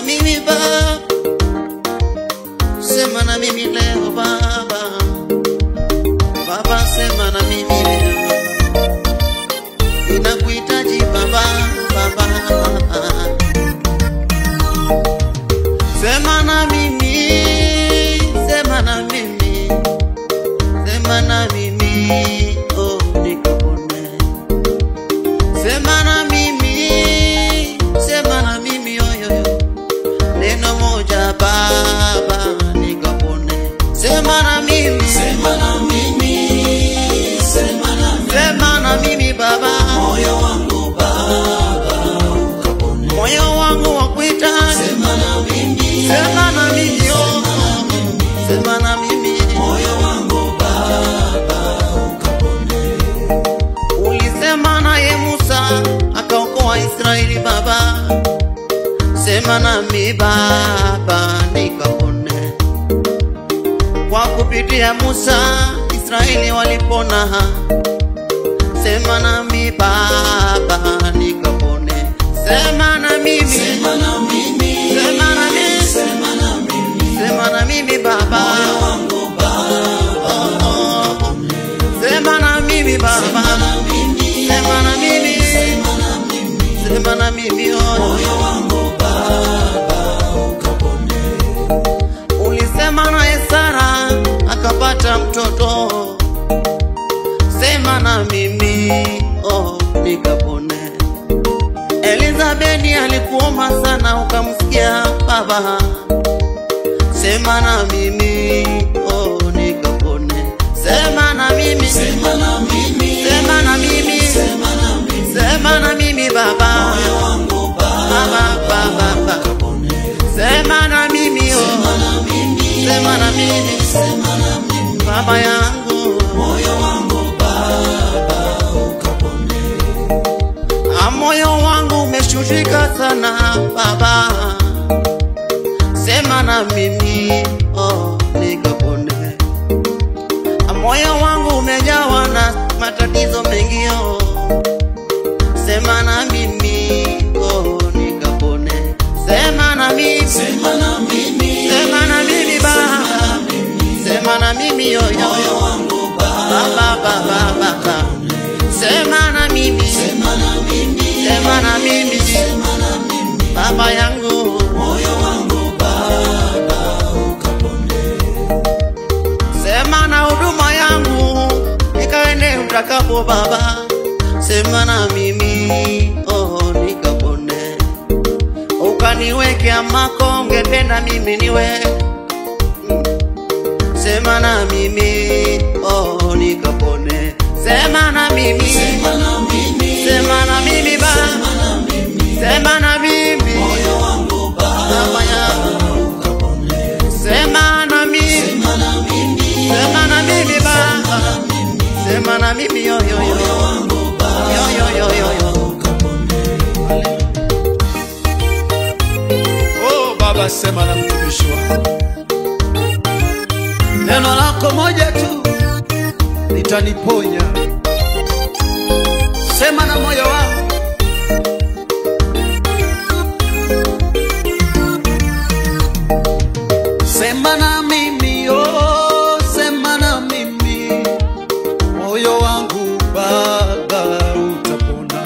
mimi Baba, sema na mimi leo Baba. Baba sema na mimi leo, ninakuhitaji Baba, Baba. Sema na mimi, sema na mimi, sema na mimi, oh nikapone. Sema na mimi, sema na mimi, oh yo yo, neno moja Baba nikapone. Sema na mimi, Sema na mimi, sema na mimi, sema na mimi Baba, moyo wangu Baba ukapone. moyo wangu wakuhitaji. Sema na mimi, Sema na mimi, oh sema na mimi, moyo wangu Baba ukapone. ulisema naye Musa akaokoa Israeli Baba. Sema nami Baba nikapone. Kwa kupitia Musa Israeli walipona. Sema nami Baba nikapone. Sema na mimi, Sema na mimi, sema na mimi, sema na mimi, sema na mimi Baba. moyo wangu Baba ukapone. Sema na mimi Baba, Sema na mimi, sema na mimi, sema na mimi, sema na mimi, oh. moyo wangu Baba ukapone. Ulisema naye Sara akapata mtoto. Sema na mimi, oh nikapone. Elizabeth alikuomba sana ukamsikia Baba. Sema na mimi, oh nikapone. Sema na mimi, Sema na mimi, sema na mimi, sema na mimi, sema na mimi Baba, moyo wangu Baba Baba. ukapone. Sema na mimi, oh Sema na mimi, sema na mimi, sema na mimi, Baba yangu. moyo wangu Baba ukapone. Moyo wangu umeshughulika sana Baba. Sema na mimi, oh nikapone. Moyo wangu umejawa na matatizo mengi, oh. Sema na mimi, oh nikapone. Sema na mimi, Sema na mimi, sema na mimi Baba. Sema na mimi, yo yo moyo yo, wangu Baba Baba Baba. Sema na mimi, sema na mimi, sema na mimi, sema na mimi, Baba yangu. moyo wangu Baba ukapone. Sema na huduma yangu nikaende utakapo Baba. Sema na mimi, oh nikapone. Ukaniweke ambako ungependa mimi niwe. Sema na mimi, oh nikapone. Sema na mimi, Sema na mimi, sema na mimi Baba. sema na mimi, Sema na mimi, moyo wangu Baba yangu. Baba ukapone. Sema na mimi, Sema na mimi, sema na mimi Baba. Sema na mimi, yo yo yo, moyo wangu Baba yo yo yo yo yo. ukapone. Oh Baba, sema na mtumishi wako, neno lako moja tu litaniponya. Sema na moyo wangu, sema na mimi, oh sema na mimi, moyo wangu Baba utapona.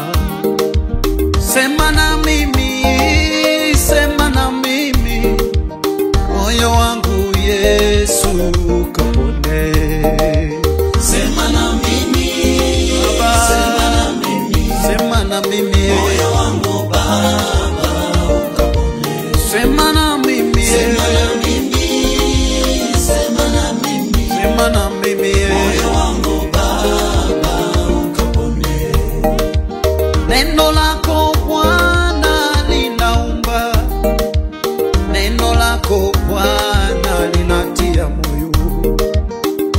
Sema na mimi, sema na mimi, moyo wangu Yesu kapone. Sema na mimi, Baba, sema na mimi, sema na mimi, moyo wangu Baba ukapone. sema na mimi, Sema na mimi, sema na mimi, sema na mimi, moyo wangu Baba ukapone. neno lako Bwana linaumba, neno lako Bwana linatia moyo.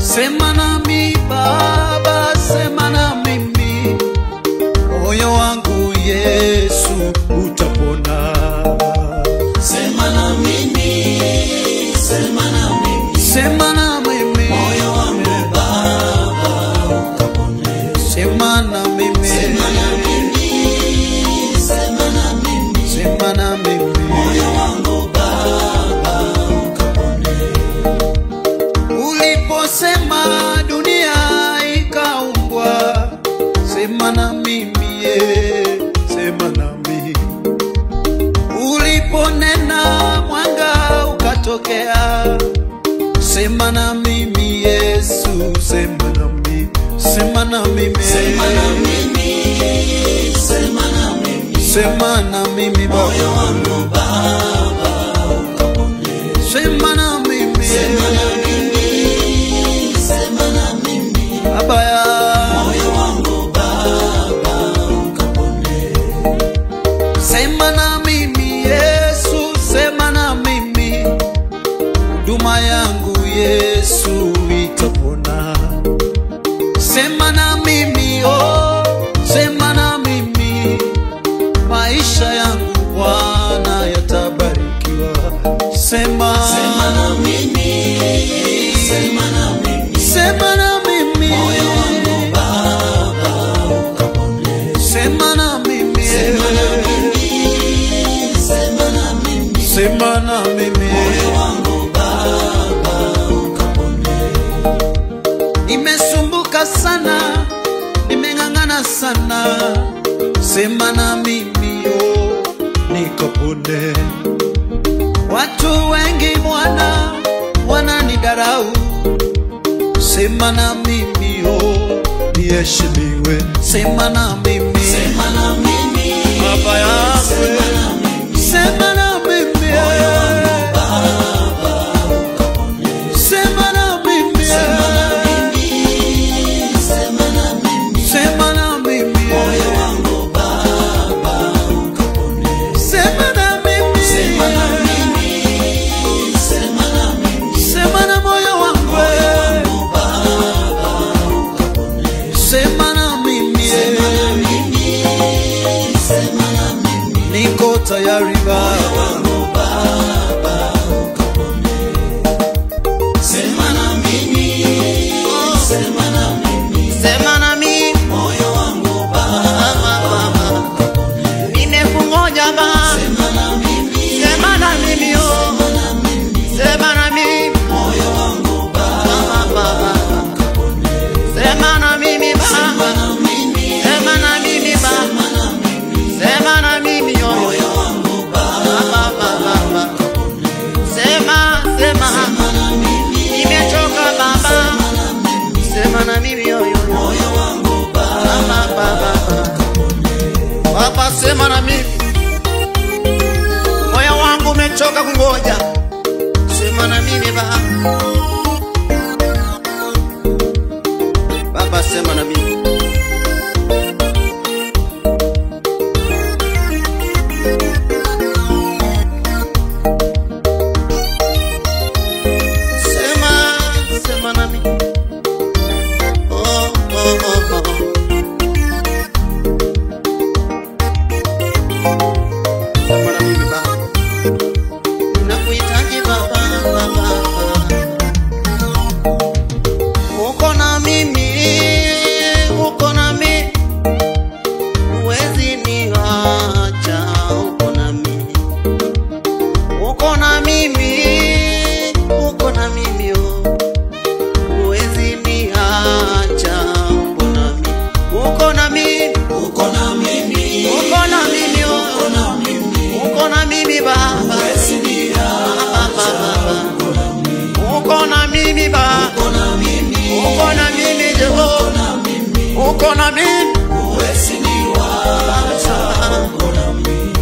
Sema nami Baba, sema na mimi, moyo wangu Yesu utapona. Sema na mimi, sema na mimi, Sema na mimi, moyo wangu Baba ukapone. sema na mimi, Sema na mimi, sema na mimi, sema na mimi, moyo wangu Uliposema dunia ikaumbwa, sema na mimi, sema na mimi. Uliponena mwanga ukatokea, sema na mimi Yesu, sema na mimi, sema na mimi, sema na mimi, sema na mimi, sema na mimi moyo wangu Baba ukapone. Sema na mimi, sema na mimi, sema na mimi, Baba ya moyo wangu Baba ukapone. sema na mimi Yesu, sema na mimi, huduma yangu Yesu itapona. Sema na mimi, oh, sema na mimi, maisha yangu Bwana yatabarikiwa. Sema na mimi, sema na mimi, sema na mimi, moyo wangu Baba ukapone. sema na mimi, sema na mimi, sema na mimi, sema na mimi, moyo wangu Baba ukapone. nimesumbuka sana, nimeng'ang'ana sana, sema na mimi, oh, nikapone. Watu wengi Bwana wananidarau, sema na mimi, oh, niheshimiwe. Sema na mimi, sema na mimi, Baba yangu, sema na mimi, sema na mimi, moyo wangu Baba ukapone. sema na mimi, sema na mimi, sema na mimi, sema na mimi, moyo wangu Baba ukapone. sema na mimi, sema na mimi, sema na mimi, sema na moyo wangu, Baba ukapone. sema na mimi, sema na mimi, sema na mimi, niko tayari Baba. wangu Baba ukapone. sema na mimi, sema na mimi, Sema na mimi, moyo wangu Baba ukapone. nimekungoja Baba. sema na mimi, Sema na mimi, oh, sema na mimi, sema na mimi, moyo wangu Baba ukapone. sema na mimi sema Baba. na mimi, Sema na mimi Baba. sema na mimi, Sema na mimi, oh, moyo wangu Baba, Baba. ukapone. Sema, sema, sema na mimi, nimechoka Baba. sema na mimi, Sema na mimi, oh, oh, moyo wangu Baba, Baba. ukapone. Baba, sema na mimi, moyo wangu umechoka kungoja. Sema na mimi Baba. Baba, sema na mimi. Sema, sema na mimi. Oh, oh, oh, oh. Sema na mimi Baba. Nakuhitaji Baba, Baba. Uko na mimi, uko na mimi. Huwezi niacha, uko na mimi. Uko na mimi, uko na mimi, oh. Huwezi niacha, uko na mimi. Uko na mimi, uko na mimi, uko na mimi, oh. uko na mimi, Uko na mimi Baba. huwezi niacha. uko na mimi, Uko na mimi Baba. uko na mimi, Uko na mimi uko Jehova. na mimi, Uko na mimi. huwezi niacha. uko na mimi,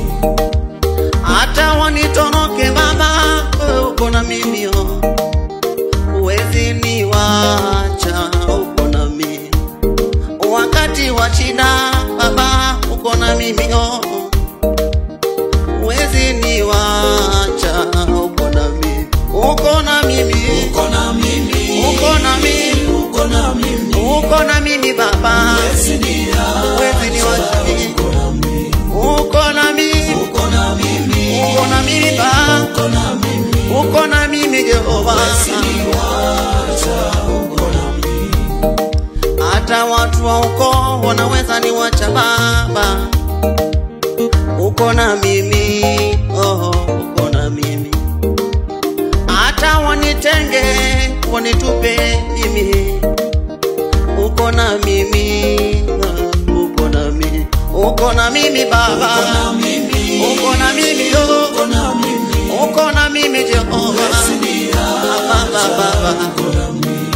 Hata wanitoroke Baba, wewe uko na mimi, oh. Huwezi niwacha, uko na mimi. Wakati wa shida Baba, uko na mimi, oh. Huwezi niwacha, uko na mimi. Uko na mimi. uko na mimi, Uko na mimi. uko na mimi, Uko na mimi Baba. huwezi niacha. Huwezi niwacha. uko na mimi, Uko na mimi. uko na mimi, Uko na mimi Baba. uko na mimi, Uko na mimi Jehova. huwezi niacha. uko na mimi, Hata watu wa ukoo wanaweza niwacha Baba. Uko na mimi, oh, uko na mimi. Hata wanitenge wanitupe mimi. Uko na mimi, uko na mimi, uko na mimi Baba, uko na mimi, uko na mimi Jehova, Baba,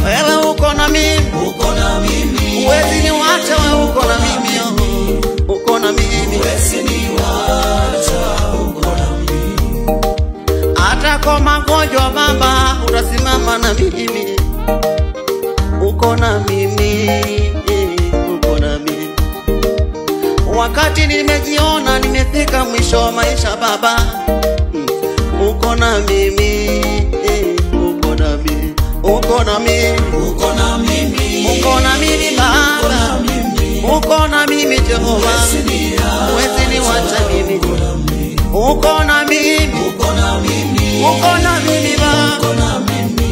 wewe uko na mimi, huwezi niwacha wewe, uko na mimi, uko na mimi, hata kwa magonjwa Baba utasimama na mimi, uko na mimi, uko na mimi. Wakati nimejiona nimefika mwisho wa maisha Baba, uko na mimi, uko na mimi, uko na mimi, uko na mimi, uko na mimi Baba, uko na mimi Jehova, huwezi niwacha mimi, uko na mimi, uko na mimi, uko na mimi Baba,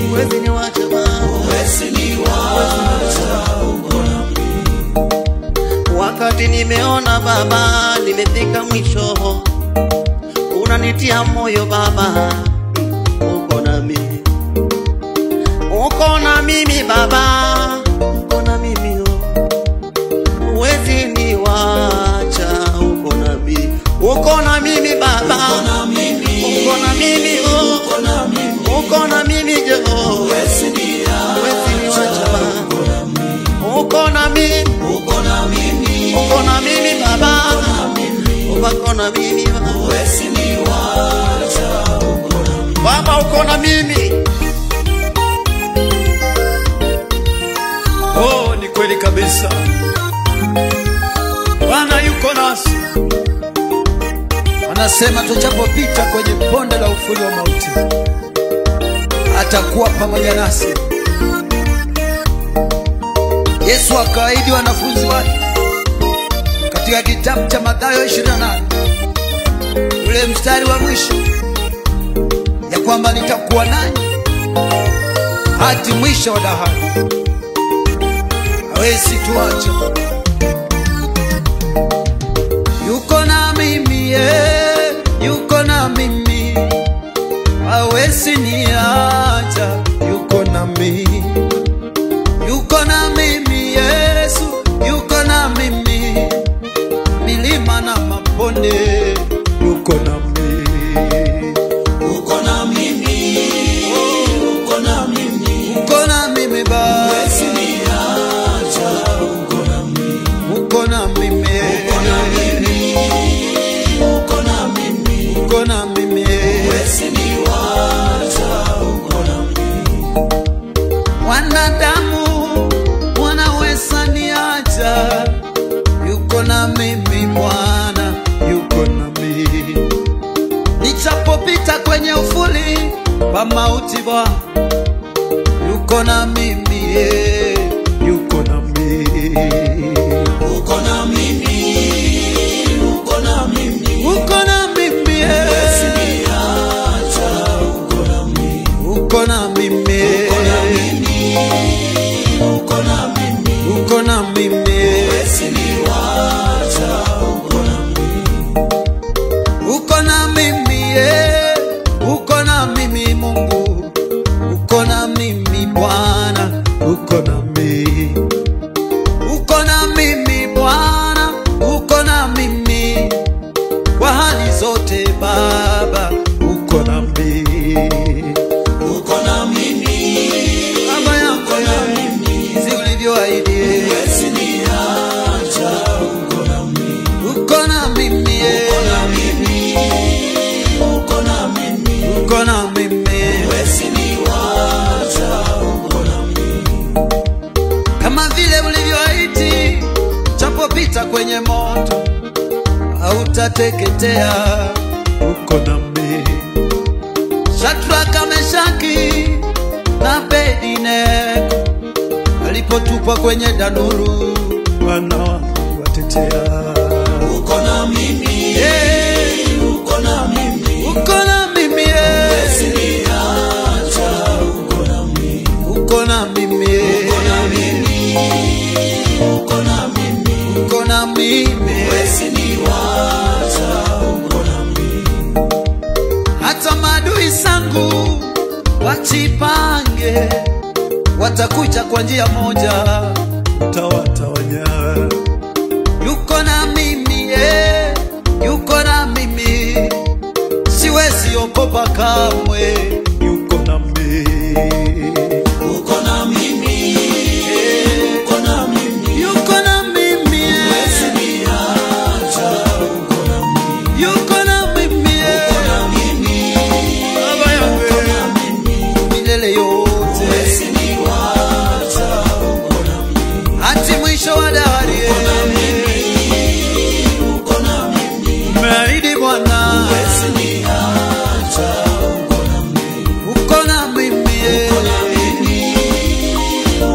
huwezi niwacha Baba, huwezi niwacha, uko na mimi. Wakati nimeona Baba nimefika mwisho, unanitia moyo Baba, uko na mimi, uko na mimi Baba, uko na mimi, huwezi niwacha, uko na mimi, uko na mimi Baba, uko na mimi, uko na mimi, uko na mimi Jehova, huwezi niwacha Baba, uko na mimi, uko na mimi, uko na mimi Baba, uko na mimi, huwezi niwacha Baba, uko na mimi. Oh, ni kweli kabisa, Bwana yuko nasi. Anasema tuchapopita kwenye bonde la uvuli wa mauti, atakuwa pamoja nasi. Yesu akaahidi wanafunzi wake katika kitabu cha Mathayo 28 ule mstari wa mwisho, ya kwamba nitakuwa nanyi hadi mwisho wa dahari. Hawezi tuacha, yuko na mimi, yuko na mimi, hawezi niacha, yuko na mimi, yuko na mimi Yesu, yuko na mimi, milima na mabonde, yuko na mimi, uko na mimi, uko na mimi, uko na mimi Baba, huwezi niacha, uko na mimi, uko na mimi, uko na mimi, uko na mimi, uko na mimi, huwezi niacha, uko na mimi. Wanadamu wanaweza niacha, yuko na mimi Bwana, yuko na mimi. Nichapopita kwenye uvuli wa mauti Bwana, yuko na mimi, yuko na mimi, uko na mimi, uko na mimi, uko na mimi, huwezi niacha, uko na mimi, uko na mimi, uko na mimi, uko na mimi, uko na mimi, huwezi niacha, uko na mimi, uko na mimi, uko na mimi Mungu, uko na mimi Bwana, uko na mimi, uko na mimi Bwana, uko na mimi kwa hali zote Baba, uko na mimi, uko na mimi Baba yangu, uko na mimi, jinsi ulivyoahidi, huwezi niacha, uko na mimi, uko na mimi, uko na mimi, uko na mimi, uko na mimi, huwezi niacha, uko na mimi, kama vile ulivyoahidi, chapopita kwenye moto hautateketea, uko na mimi. Shadraka, Meshaki na Abednego walipotupwa kwenye tanuru, Bwana watetea, uko na mimi, uko na mimi, uko na mimi, huwezi niacha, uko na mimi, uko na mimi, uko na mimi, uko na mimi, uko na mimi, huwezi niacha, uko na mimi. Hata maadui zangu wajipange, watakuja kwa njia moja, utawatawanya. Yuko na mimi, yuko na mimi, siwezi ogopa kamwe. Yuko na mimi, uko na mimi, uko na mimi, Yuko na mimi, huwezi niacha. Uko na mimi, yuko na mimi, uko na mimi, Baba yangu, uko na mimi, milele yote, huwezi niacha. Uko na mimi, hadi mwisho wa dahari. uko na mimi, uko na mimi, Umeahidi Bwana, huwezi niacha. Uko na mimi, uko na mimi, uko na mimi,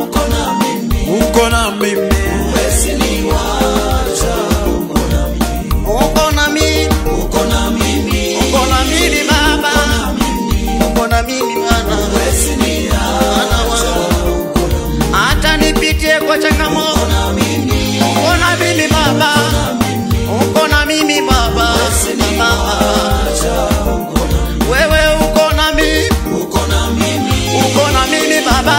uko na mimi, uko na mimi, huwezi niacha. Uko na mimi, uko na mimi, uko na mimi, uko na mimi Baba, uko na mimi Bwana, huwezi Bwana niacha. wangu. Hata nipitie kwa changamoto, Uko na mimi, uko na mimi Baba, uko na mimi Baba, wewe uko na mimi, uko na mimi, uko na mimi Baba,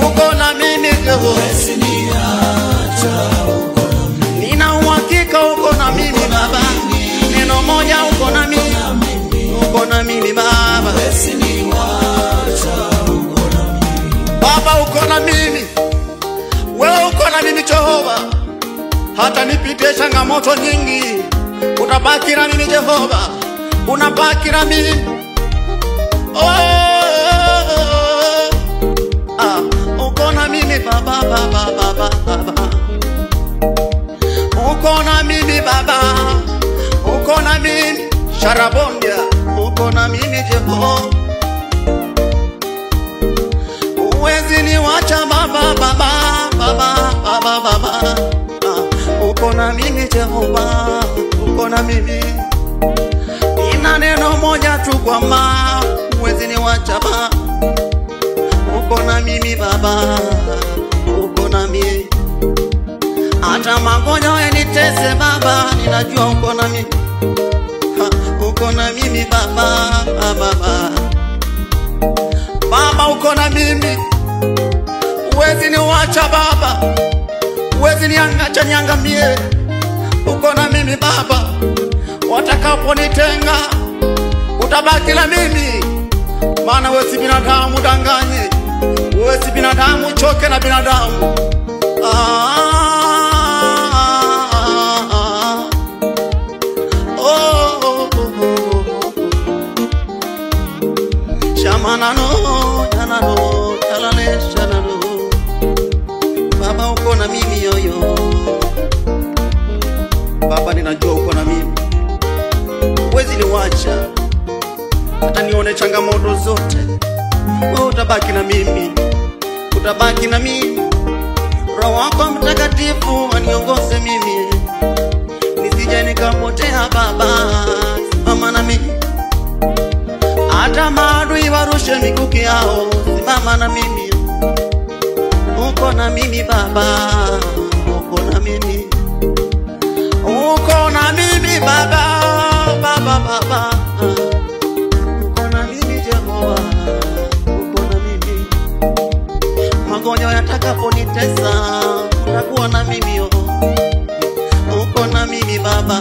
uko na mimi Jehova, huwezi niacha. Uko na mimi, nina uhakika uko na mimi Baba, neno moja uko na mimi, uko na mimi Baba, huwezi niacha. Uko na mimi, Baba uko na mimi, wewe uko na mimi Jehova, hata nipitie changamoto nyingi, utabaki na mimi Jehova, unabaki na mimi. Uko na mimi Baba, Baba, Baba, Baba, uko na mimi Baba, uko na mimi Sharabondia, uko na mimi Jehova, uwezi niwacha Baba, Baba, Baba, Baba, Baba, uko na mimi Jehova, uko na mimi. Ina neno moja tu kwamba uwezi niwacha Baba, uko na mimi Baba, uko na mimi. Hata magonjwa yanitese Baba, ninajua uko na mimi, uko na mimi Baba, Baba, Baba uko na mimi, uwezi niwacha Baba, uwezi niangacha niangamie, uko na mimi Baba. Watakaponitenga utabaki na mimi, maana wewe si binadamu danganye, wewe si binadamu choke na binadamu. Shamanano, yanano, talale, shanano. Baba uko na mimi yoyo, Baba ninajua uko na mimi, huwezi niwacha hata nione changamoto zote, wewe utabaki na mimi, utabaki na mimi. Roho wako Mtakatifu aniongoze mimi, nisije nikapotea Baba, simama na mimi. Hata maadui warushe mikuki yao, simama na mimi. Uko na mimi Baba, uko na mimi, uko na mimi Baba, Baba, Baba, uko na mimi Jehova, uko na mimi. Magonjwa yatakaponitesa, utakuwa na mimi, uko na mimi Baba.